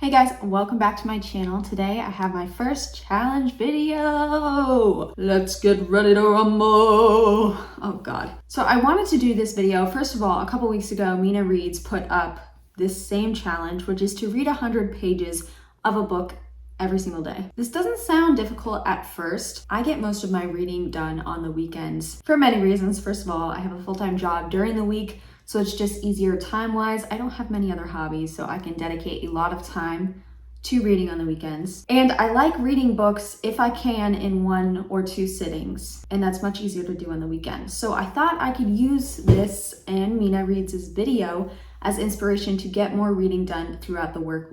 Hey guys, welcome back to my channel. Today I have my first challenge video. Let's get ready to rumble. Oh God. So I wanted to do this video. First of all, a couple weeks ago, Mina Reads put up this same challenge, which is to read 100 pages of a book every single day. This doesn't sound difficult at first. I get most of my reading done on the weekends for many reasons. First of all, I have a full-time job during the week, so it's just easier time-wise. I don't have many other hobbies, so I can dedicate a lot of time to reading on the weekends. And I like reading books, if I can, in 1 or 2 sittings, and that's much easier to do on the weekend. So I thought I could use this and Mina Reads' video as inspiration to get more reading done throughout the work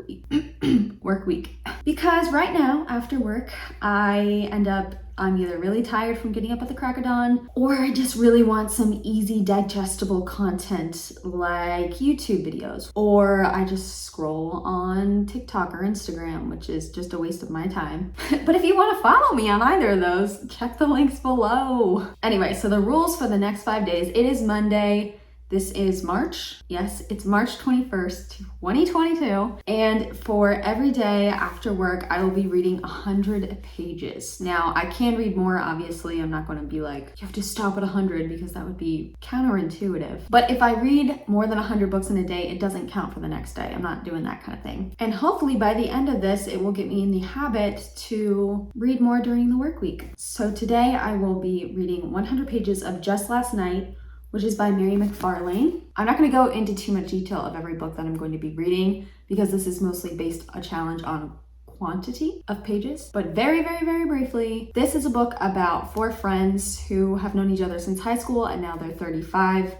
week. Because right now, after work, I'm either really tired from getting up at the crack of dawn, or I just really want some easy digestible content like YouTube videos, or I just scroll on TikTok or Instagram, which is just a waste of my time. But if you want to follow me on either of those, check the links below. Anyway, so the rules for the next 5 days, it is Monday. This is March. Yes, it's March 21st, 2022. And for every day after work, I will be reading 100 pages. Now, I can read more, obviously. I'm not going to be like, you have to stop at 100 because that would be counterintuitive. But if I read more than 100 books in a day, it doesn't count for the next day. I'm not doing that kind of thing. And hopefully by the end of this, it will get me in the habit to read more during the work week. So today I will be reading 100 pages of Just Last Night, which is by Mary McFarlane. I'm not going to go into too much detail of every book that I'm going to be reading because this is mostly based a challenge on quantity of pages. But very, very, very briefly, this is a book about 4 friends who have known each other since high school and now they're 35.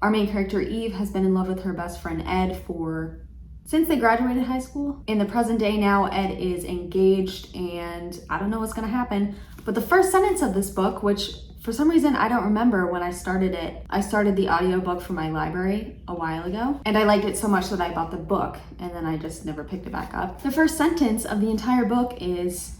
Our main character, Eve, has been in love with her best friend, Ed, since they graduated high school. In the present day now, Ed is engaged and I don't know what's going to happen. But the first sentence of this book, which for some reason, I don't remember when I started it. I started the audiobook from my library a while ago, and I liked it so much that I bought the book, and then I just never picked it back up. The first sentence of the entire book is,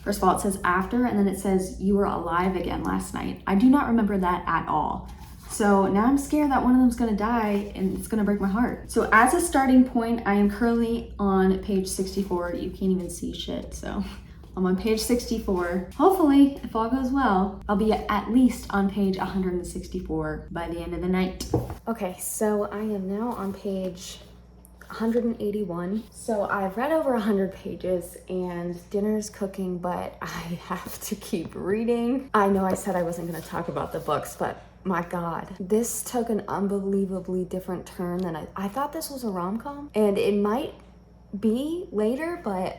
first of all, it says after, and then it says, "You were alive again last night." I do not remember that at all. So now I'm scared that one of them's gonna die, and it's gonna break my heart. So as a starting point, I am currently on page 64. You can't even see shit, so I'm on page 64. Hopefully, if all goes well, I'll be at least on page 164 by the end of the night. Okay, so I am now on page 181. So I've read over 100 pages and dinner's cooking, but I have to keep reading. I know I said I wasn't gonna talk about the books, but my God, this took an unbelievably different turn than I thought this was a rom-com, and it might be later, but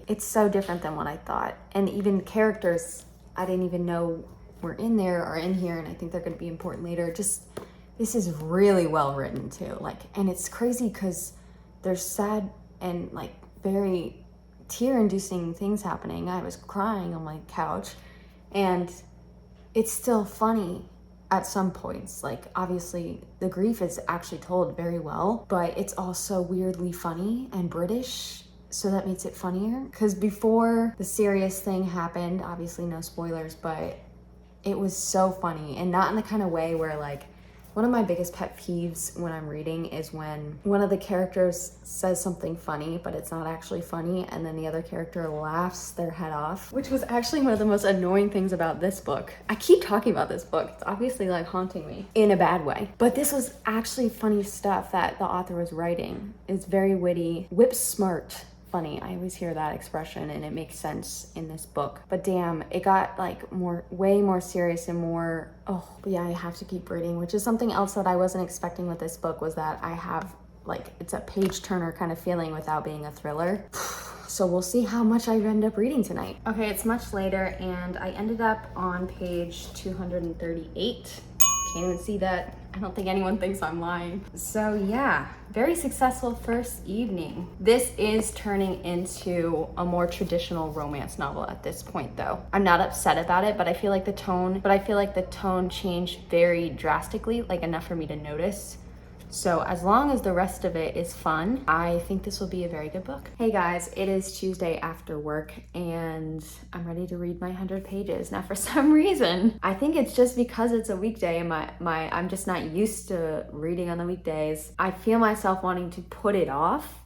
it's so different than what I thought. And even characters I didn't even know were in there are in here, and I think they're going to be important later. Just, this is really well written too. And it's crazy because there's sad and very tear-inducing things happening. I was crying on my couch, and it's still funny at some points. Obviously the grief is actually told very well, but it's also weirdly funny and British. So that makes it funnier. Because before the serious thing happened, obviously no spoilers, but it was so funny. And not in the kind of way where one of my biggest pet peeves when I'm reading is when one of the characters says something funny, but it's not actually funny, and then the other character laughs their head off, which was actually one of the most annoying things about this book. I keep talking about this book. It's obviously haunting me in a bad way. But this was actually funny stuff that the author was writing. It's very witty, whip smart. Funny. I always hear that expression and it makes sense in this book. But damn, it got way more serious and more, but yeah, I have to keep reading, which is something else that I wasn't expecting with this book, was that I have it's a page turner kind of feeing without being a thriller. So we'll see how much I end up reading tonight. Okay, it's much later and I ended up on page 238. Can't even see that. I don't think anyone thinks I'm lying. So yeah, very successful first evening. This is turning into a more traditional romance novel at this point though. I'm not upset about it, but I feel like the tone changed very drastically, enough for me to notice. So as long as the rest of it is fun, I think this will be a very good book. Hey guys, it is Tuesday after work and I'm ready to read my 100 pages. Now for some reason, I think it's just because it's a weekday and I'm just not used to reading on the weekdays. I feel myself wanting to put it off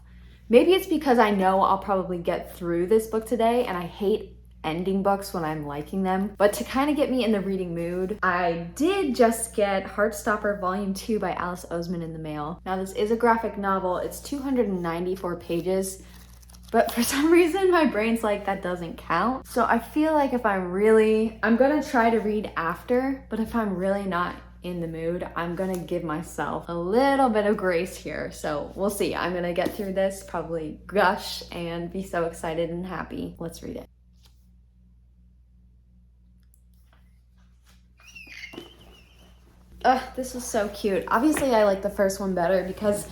Maybe it's because I know I'll probably get through this book today, and I hate ending books when I'm liking them. But to kind of get me in the reading mood, I did just get Heartstopper Volume 2 by Alice Oseman in the mail. Now this is a graphic novel. It's 294 pages. But for some reason, my brain's like, that doesn't count. So I feel like if I'm gonna try to read after, but if I'm really not in the mood, I'm gonna give myself a little bit of grace here. So we'll see. I'm gonna get through this, probably gush and be so excited and happy. Let's read it. This is so cute. Obviously, I like the first one better because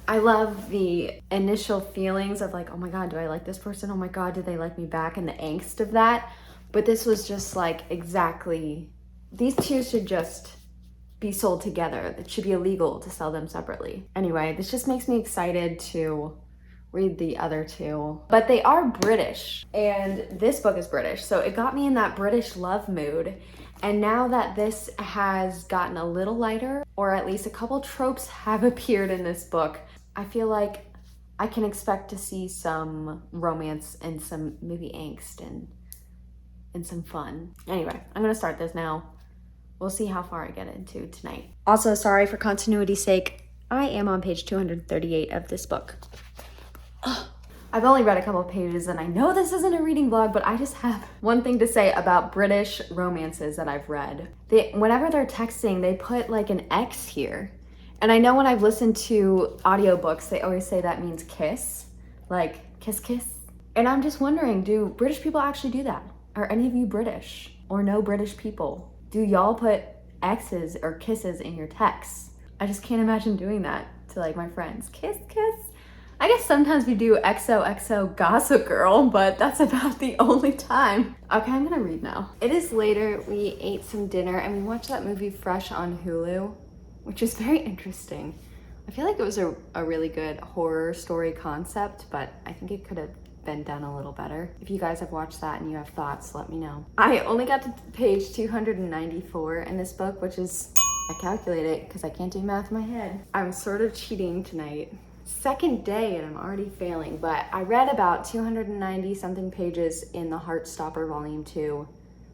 I love the initial feelings of like, oh my God, do I like this person? Oh my God, do they like me back? And the angst of that. But this was just like exactly, these two should just be sold together. It should be illegal to sell them separately. Anyway, this just makes me excited to read the other two. But they are British, and this book is British, so it got me in that British love mood. And now that this has gotten a little lighter, or at least a couple tropes have appeared in this book, I feel like I can expect to see some romance and some maybe angst and some fun. Anyway, I'm gonna start this now. We'll see how far I get into tonight. Also, sorry for continuity's sake, I am on page 238 of this book. I've only read a couple of pages and I know this isn't a reading vlog, but I just have one thing to say about British romances that I've read. Whenever they're texting, they put like an X here. And I know when I've listened to audiobooks, they always say that means kiss, like kiss, kiss. And I'm just wondering, do British people actually do that? Are any of you British or know British people? Do y'all put X's or kisses in your texts? I just can't imagine doing that to like my friends. Kiss, kiss. I guess sometimes we do XOXO Gossip Girl, but that's about the only time. Okay, I'm gonna read now. It is later, we ate some dinner, and we watched that movie Fresh on Hulu, which is very interesting. I feel like it was a really good horror story concept, but I think it could have been done a little better. If you guys have watched that and you have thoughts, let me know. I only got to page 294 in this book, which is, I calculated it because I can't do math in my head. I'm sort of cheating tonight. Second day and I'm already failing, but I read about 290 something pages in the Heartstopper Volume 2,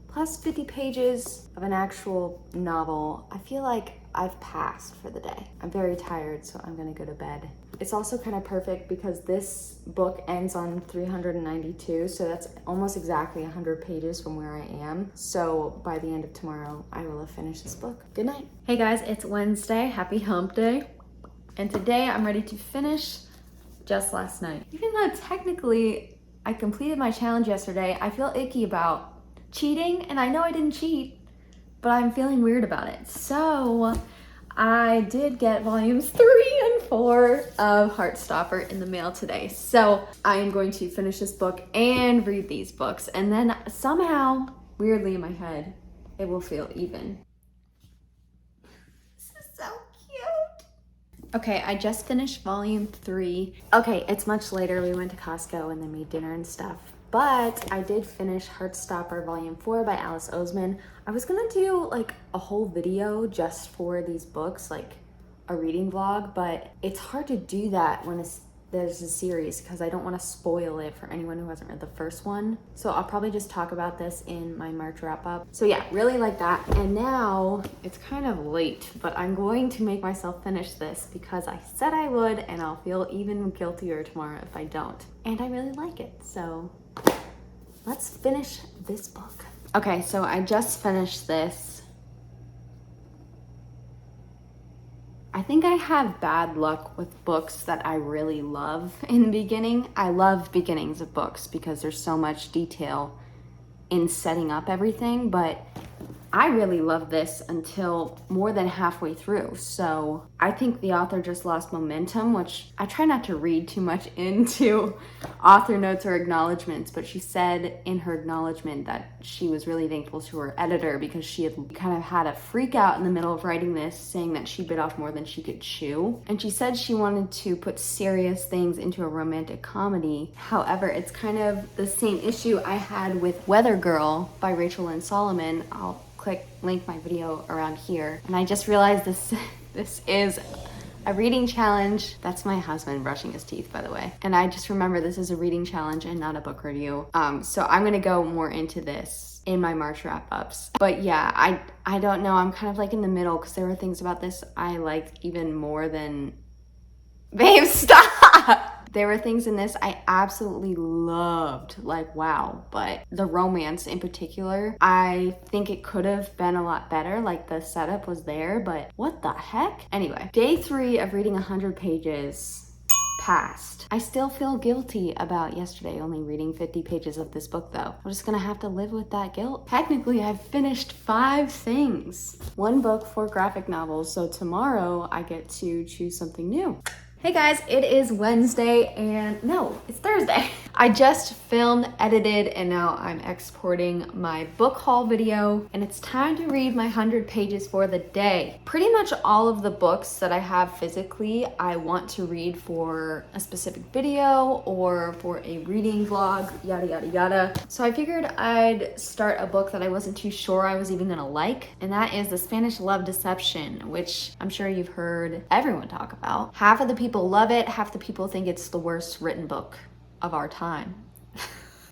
plus 50 pages of an actual novel. I feel like I've passed for the day. I'm very tired, so I'm gonna go to bed. It's also kind of perfect because this book ends on 392, so that's almost exactly 100 pages from where I am. So by the end of tomorrow, I will have finished this book. Good night. Hey guys, it's Wednesday. Happy hump day. And today I'm ready to finish Just Last Night. Even though technically I completed my challenge yesterday, I feel icky about cheating, and I know I didn't cheat, but I'm feeling weird about it. So I did get volumes 3 and 4 of Heartstopper in the mail today. So I am going to finish this book and read these books, and then somehow, weirdly in my head, it will feel even. Okay, I just finished volume 3. Okay, it's much later. We went to Costco and then made dinner and stuff. But I did finish Heartstopper volume 4 by Alice Oseman. I was gonna do like a whole video just for these books, like a reading vlog, but it's hard to do that when there's a series because I don't want to spoil it for anyone who hasn't read the first one. So I'll probably just talk about this in my March wrap up. So yeah, really like that. And now it's kind of late, but I'm going to make myself finish this because I said I would, and I'll feel even guiltier tomorrow if I don't. And I really like it. So let's finish this book. Okay, so I just finished this. I think I have bad luck with books that I really love in the beginning. I love beginnings of books because there's so much detail in setting up everything, but I really love this until more than halfway through. So I think the author just lost momentum, which I try not to read too much into author notes or acknowledgements, but she said in her acknowledgement that she was really thankful to her editor because she had kind of had a freak out in the middle of writing this, saying that she bit off more than she could chew. And she said she wanted to put serious things into a romantic comedy. However, it's kind of the same issue I had with Weather Girl by Rachel Lynn Solomon. I'll link my video around here. And I just realized this is A reading challenge. That's my husband brushing his teeth, by the way. And I just remember this is a reading challenge and not a book review. So I'm gonna go more into this in my March wrap-ups. But yeah, I don't know. I'm kind of like in the middle because there were things about this I liked even more than... Babe, stop! There were things in this I absolutely loved, like wow, but the romance in particular, I think it could have been a lot better, like the setup was there, but what the heck? Anyway, day 3 of reading 100 pages passed. I still feel guilty about yesterday only reading 50 pages of this book though. I'm just gonna have to live with that guilt. Technically, I've finished 5 things. 1 book, 4 graphic novels, so tomorrow I get to choose something new. Hey guys, it is Wednesday and no, it's Thursday. I just filmed, edited, and now I'm exporting my book haul video and it's time to read my 100 pages for the day. Pretty much all of the books that I have physically, I want to read for a specific video or for a reading vlog, yada, yada, yada. So I figured I'd start a book that I wasn't too sure I was even gonna like, and that is The Spanish Love Deception, which I'm sure you've heard everyone talk about. Half of the people love it, half the people think it's the worst written book of our time.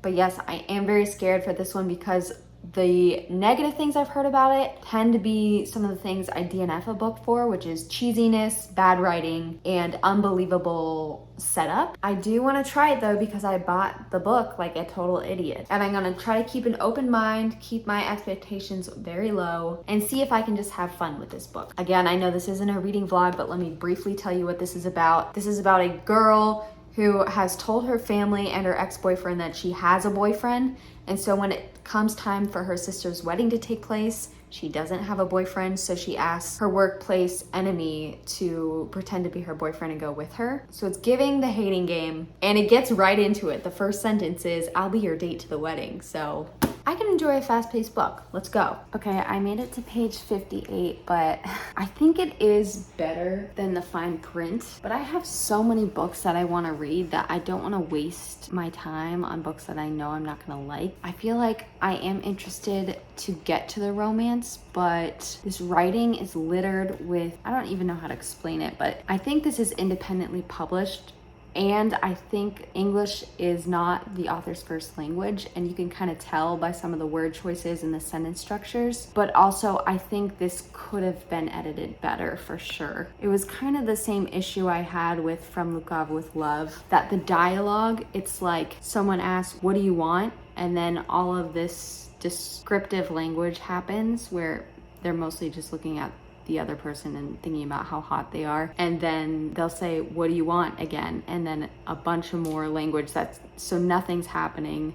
But yes, I am very scared for this one because the negative things I've heard about it tend to be some of the things I DNF a book for, which is cheesiness, bad writing, and unbelievable setup. I do want to try it though because I bought the book like a total idiot. And I'm going to try to keep an open mind, keep my expectations very low, and see if I can just have fun with this book. Again, I know this isn't a reading vlog, but let me briefly tell you what this is about. This is about a girl who has told her family and her ex-boyfriend that she has a boyfriend. And so when it comes time for her sister's wedding to take place, she doesn't have a boyfriend, so she asks her workplace enemy to pretend to be her boyfriend and go with her. So it's giving the hating game, and it gets right into it. The first sentence is, "I'll be your date to the wedding." So I can enjoy a fast-paced book. Let's go. Okay, I made it to page 58, but I think it is better than the fine print. But I have so many books that I want to read that I don't want to waste my time on books that I know I'm not going to like. I feel like I am interested to get to the romance, but this writing is littered with, I don't even know how to explain it, but I think this is independently published. And I think English is not the author's first language, and you can kind of tell by some of the word choices and the sentence structures. But also, I think this could have been edited better for sure. It was kind of the same issue I had with From Lukov with Love, that the dialogue, it's like someone asks, "What do you want?" And then all of this descriptive language happens where they're mostly just looking at the other person and thinking about how hot they are, and then they'll say, "What do you want?" again, and then a bunch of more language, so nothing's happening.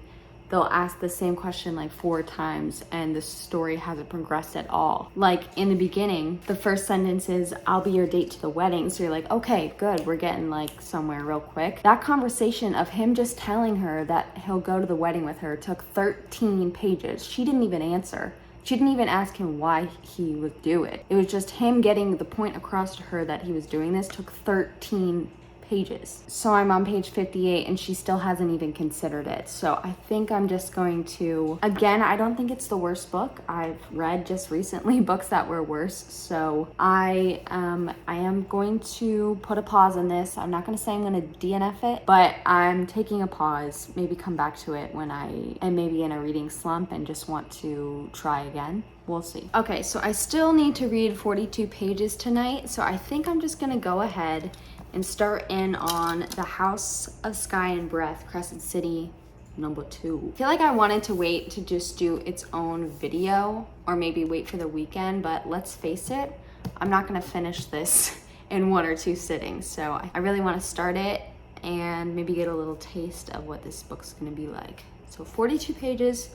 They'll ask the same question like 4 times and the story hasn't progressed at all. Like in the beginning, the first sentence is, "I'll be your date to the wedding." So you're like, okay, good, we're getting like somewhere real quick. That conversation of him just telling her that he'll go to the wedding with her took 13 pages. She didn't even answer. She didn't even ask him why he would do it. It was just him getting the point across to her that he was doing this took 13 pages. So I'm on page 58 and she still hasn't even considered it. So I think I'm just going to, again, I don't think it's the worst book. I've read just recently books that were worse. So I am going to put a pause on this. I'm not going to say I'm going to DNF it, but I'm taking a pause, maybe come back to it when I am maybe in a reading slump and just want to try again. We'll see. Okay, so I still need to read 42 pages tonight. So I think I'm just going to go ahead and start in on The House of Sky and Breath, Crescent City, number 2. I feel like I wanted to wait to just do its own video or maybe wait for the weekend, but let's face it, I'm not gonna finish this in 1 or 2 sittings. So I really wanna start it and maybe get a little taste of what this book's gonna be like. So 42 pages,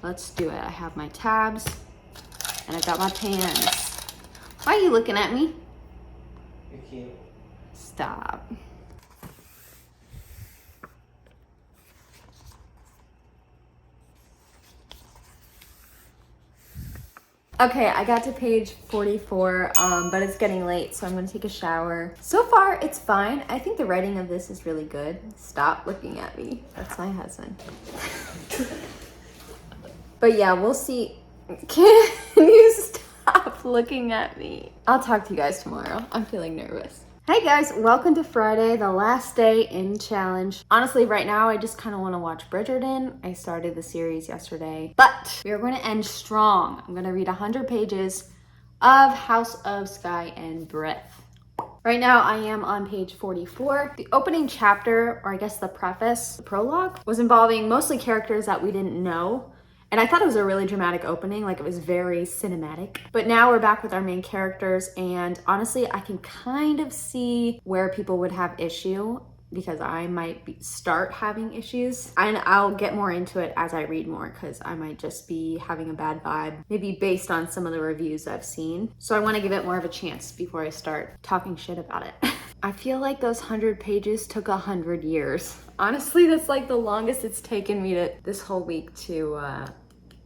let's do it. I have my tabs and I got my pens. Why are you looking at me? You're cute. Stop. Okay, I got to page 44, but it's getting late, so I'm gonna take a shower. So far, it's fine. I think the writing of this is really good. Stop looking at me. That's my husband. But yeah, we'll see. Can you stop looking at me. I'll talk to you guys tomorrow. I'm feeling nervous. Hey guys, welcome to Friday, the last day in challenge. Honestly, right now, I just kind of want to watch Bridgerton. I started the series yesterday, but we are going to end strong. I'm going to read 100 pages of House of Sky and Breath. Right now, I am on page 44. The opening chapter, or I guess the preface, the prologue, was involving mostly characters that we didn't know. And I thought it was a really dramatic opening, like it was very cinematic. But now we're back with our main characters, and honestly, I can kind of see where people would have issue because I might start having issues. And I'll get more into it as I read more because I might just be having a bad vibe, maybe based on some of the reviews I've seen. So I want to give it more of a chance before I start talking shit about it. I feel like those 100 pages took 100 years. Honestly, that's like the longest it's taken me to this whole week to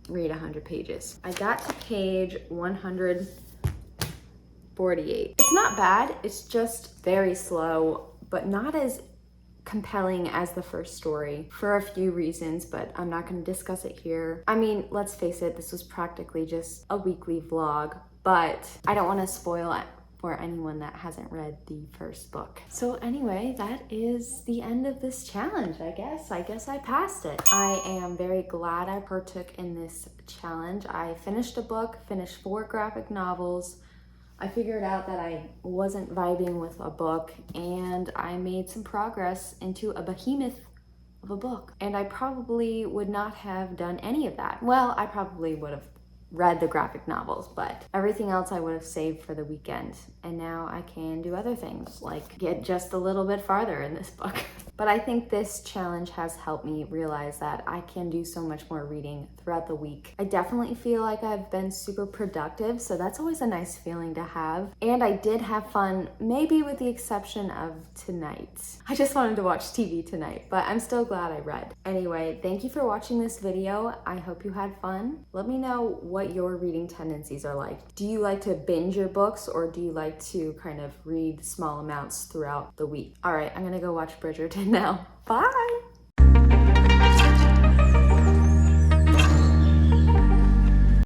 read 100 pages. I got to page 148. It's not bad, it's just very slow, but not as compelling as the first story for a few reasons, but I'm not going to discuss it here. I mean, let's face it, this was practically just a weekly vlog, but I don't want to spoil it for anyone that hasn't read the first book. So anyway, that is the end of this challenge, I guess. I passed it. I am very glad I partook in this challenge. I finished a book, finished 4 graphic novels. I figured out that I wasn't vibing with a book, and I made some progress into a behemoth of a book. And I probably would not have done any of that. Well, I probably would have read the graphic novels, but everything else I would have saved for the weekend. And now I can do other things, like get just a little bit farther in this book. But I think this challenge has helped me realize that I can do so much more reading throughout the week. I definitely feel like I've been super productive, so that's always a nice feeling to have. And I did have fun, maybe with the exception of tonight. I just wanted to watch TV tonight, but I'm still glad I read. Anyway, thank you for watching this video. I hope you had fun. Let me know what your reading tendencies are like. Do you like to binge your books, or do you like to kind of read small amounts throughout the week? All right, I'm gonna go watch Bridgerton now. Bye!